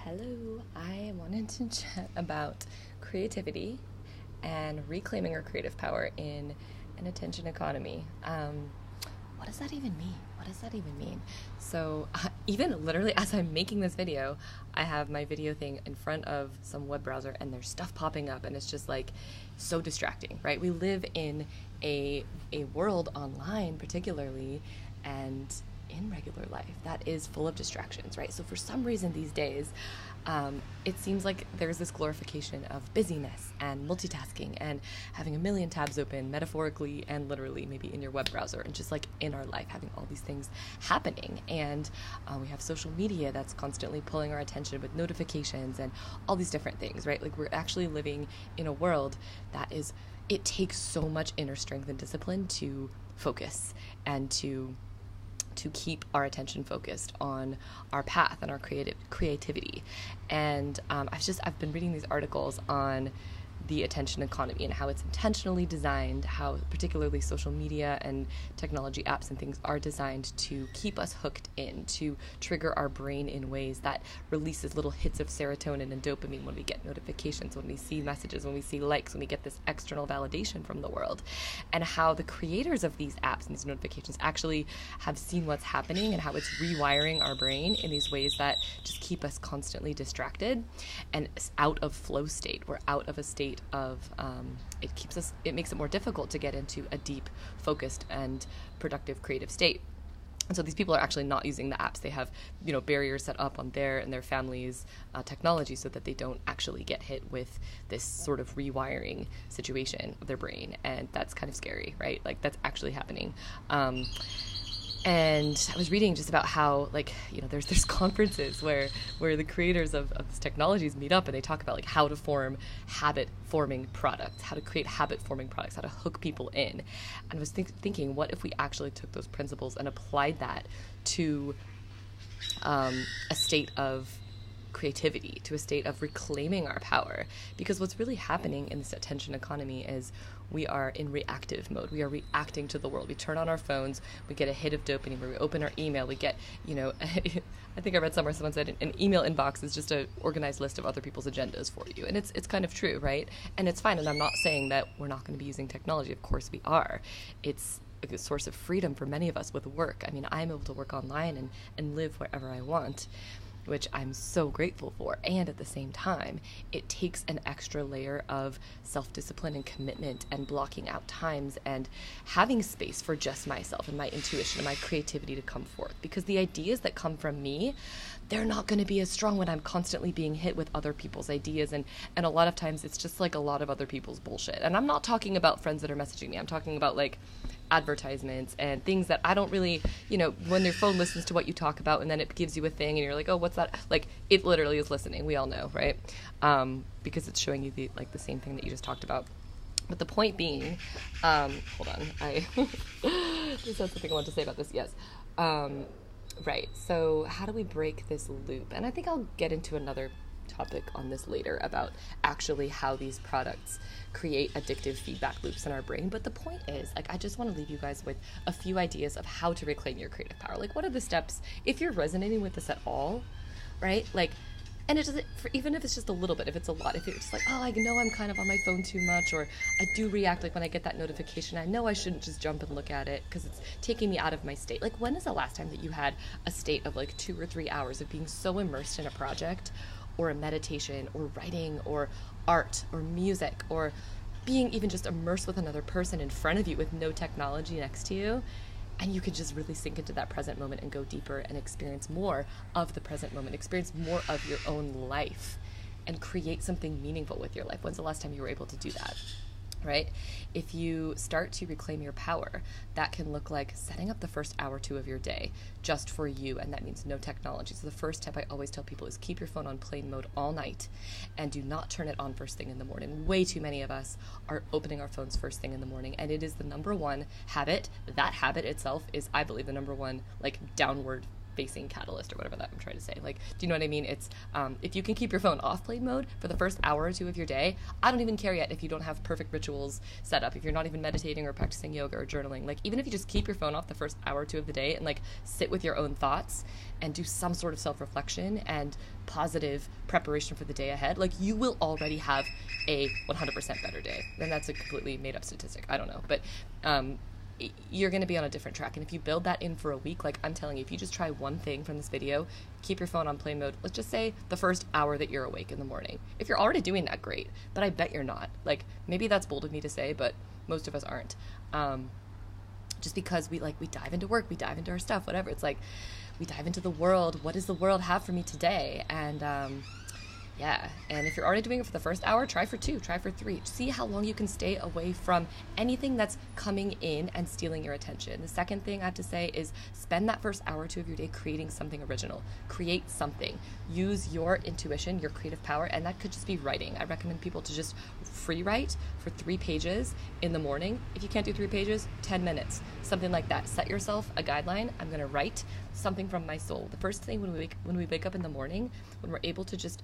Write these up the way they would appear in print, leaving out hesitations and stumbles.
Hello, I wanted to chat about creativity and reclaiming our creative power in an attention economy. What does that even mean? What does that even mean? So, even literally as I'm making this video, I have my video thing in front of some web browser and there's stuff popping up, and it's just like so distracting, right? We live in a world online, particularly, and in regular life that is full of distractions, right? So for some reason these days, it seems like there's this glorification of busyness and multitasking and having a million tabs open, metaphorically and literally, maybe in your web browser, and just like in our life, having all these things happening. And we have social media that's constantly pulling our attention with notifications and all these different things, right? Like, we're actually living in a world that is, it takes so much inner strength and discipline to focus and to keep our attention focused on our path and our creativity. And I've been reading these articles on the attention economy and how it's intentionally designed, how particularly social media and technology apps and things are designed to keep us hooked in, to trigger our brain in ways that releases little hits of serotonin and dopamine when we get notifications, when we see messages, when we see likes, when we get this external validation from the world. And how the creators of these apps and these notifications actually have seen what's happening and how it's rewiring our brain in these ways that just keep us constantly distracted and out of flow state. We're out of a state of it makes it more difficult to get into a deep, focused, and productive creative state. And so these people are actually not using the apps. They have, barriers set up on their and their families' technology so that they don't actually get hit with this sort of rewiring situation of their brain. And that's kind of scary, right? Like, that's actually happening. And I was reading just about how, there's conferences where the creators of these technologies meet up and they talk about, like, how to form habit-forming products, how to create habit-forming products, how to hook people in. And I was thinking, what if we actually took those principles and applied that to a state of creativity, to a state of reclaiming our power? Because what's really happening in this attention economy is we are in reactive mode. We are reacting to the world. We turn on our phones, we get a hit of dopamine. Where we open our email, we get, I think I read somewhere someone said an email inbox is just an organized list of other people's agendas for you. And it's kind of true, right? And it's fine. And I'm not saying that we're not going to be using technology. Of course we are. It's a source of freedom for many of us with work. I mean, I'm able to work online and live wherever I want, which I'm so grateful for. And at the same time, it takes an extra layer of self-discipline and commitment and blocking out times and having space for just myself and my intuition and my creativity to come forth. Because the ideas that come from me, they're not going to be as strong when I'm constantly being hit with other people's ideas. And a lot of times it's just like a lot of other people's bullshit. And I'm not talking about friends that are messaging me. I'm talking about, like, advertisements and things that I don't really, when your phone listens to what you talk about and then it gives you a thing and you're like, oh, what's that? Like, it literally is listening. We all know, right? Because it's showing you the same thing that you just talked about. But the point being, hold on, I just had something I wanted to say about this. Yes. Right. So how do we break this loop? And I think I'll get into another topic on this later about actually how these products create addictive feedback loops in our brain. But the point is, I just want to leave you guys with a few ideas of how to reclaim your creative power. Like, what are the steps, if you're resonating with this at all, right? Like, and it doesn't, even if it's just a little bit, if it's a lot, if you're just like, oh, I know I'm kind of on my phone too much, or I do react, like, when I get that notification, I know I shouldn't just jump and look at it because it's taking me out of my state. Like, when is the last time that you had a state of, 2 or 3 hours of being so immersed in a project or a meditation or writing or art or music or being even just immersed with another person in front of you with no technology next to you, and you could just really sink into that present moment and go deeper and experience more of the present moment, experience more of your own life, and create something meaningful with your life? When's the last time you were able to do that? Right? If you start to reclaim your power, that can look like setting up the first hour or two of your day just for you, and that means no technology. So the first tip I always tell people is keep your phone on plane mode all night and do not turn it on first thing in the morning. Way too many of us are opening our phones first thing in the morning, and it is the number one habit. That habit itself is, I believe, the number one, downward facing catalyst or whatever that I'm trying to say. Like, do you know what I mean? It's if you can keep your phone off plane mode for the first hour or two of your day, I don't even care yet if you don't have perfect rituals set up, if you're not even meditating or practicing yoga or journaling. Like, even if you just keep your phone off the first hour or two of the day and like sit with your own thoughts and do some sort of self-reflection and positive preparation for the day ahead, like, you will already have a 100% better day. And that's a completely made up statistic, I don't know, but you're going to be on a different track. And if you build that in for a week, like, I'm telling you, if you just try one thing from this video, keep your phone on plane mode, let's just say the first hour that you're awake in the morning. If you're already doing that, great, but I bet you're not. Like, maybe that's bold of me to say, but most of us aren't. Just because we dive into work, we dive into our stuff, whatever. It's like we dive into the world. What does the world have for me today? And yeah, and if you're already doing it for the first hour, try for 2, try for 3. See how long you can stay away from anything that's coming in and stealing your attention. The second thing I have to say is spend that first hour or 2 of your day creating something original. Create something. Use your intuition, your creative power, and that could just be writing. I recommend people to just free write for 3 pages in the morning. If you can't do 3 pages, 10 minutes, something like that. Set yourself a guideline. I'm going to write something from my soul. The first thing when we wake up in the morning, when we're able to just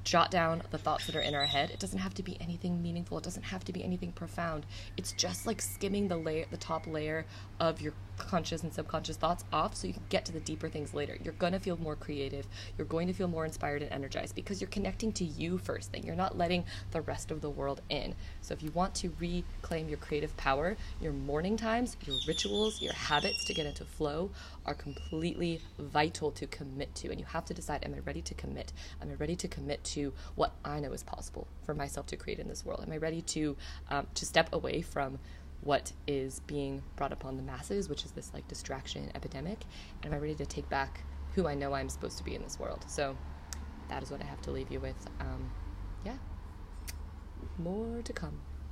jot down the thoughts that are in our head. It doesn't have to be anything meaningful. It doesn't have to be anything profound. It's just like skimming the top layer of your conscious and subconscious thoughts off so you can get to the deeper things later. You're going to feel more creative. You're going to feel more inspired and energized because you're connecting to you first thing. You're not letting the rest of the world in. So if you want to reclaim your creative power, your morning times, your rituals, your habits to get into flow are completely vital to commit to. And you have to decide, am I ready to commit? Am I ready to commit to what I know is possible for myself to create in this world? Am I ready to step away from what is being brought upon the masses, which is this like distraction epidemic? And am I ready to take back who I know I'm supposed to be in this world? So that is what I have to leave you with. Yeah, more to come.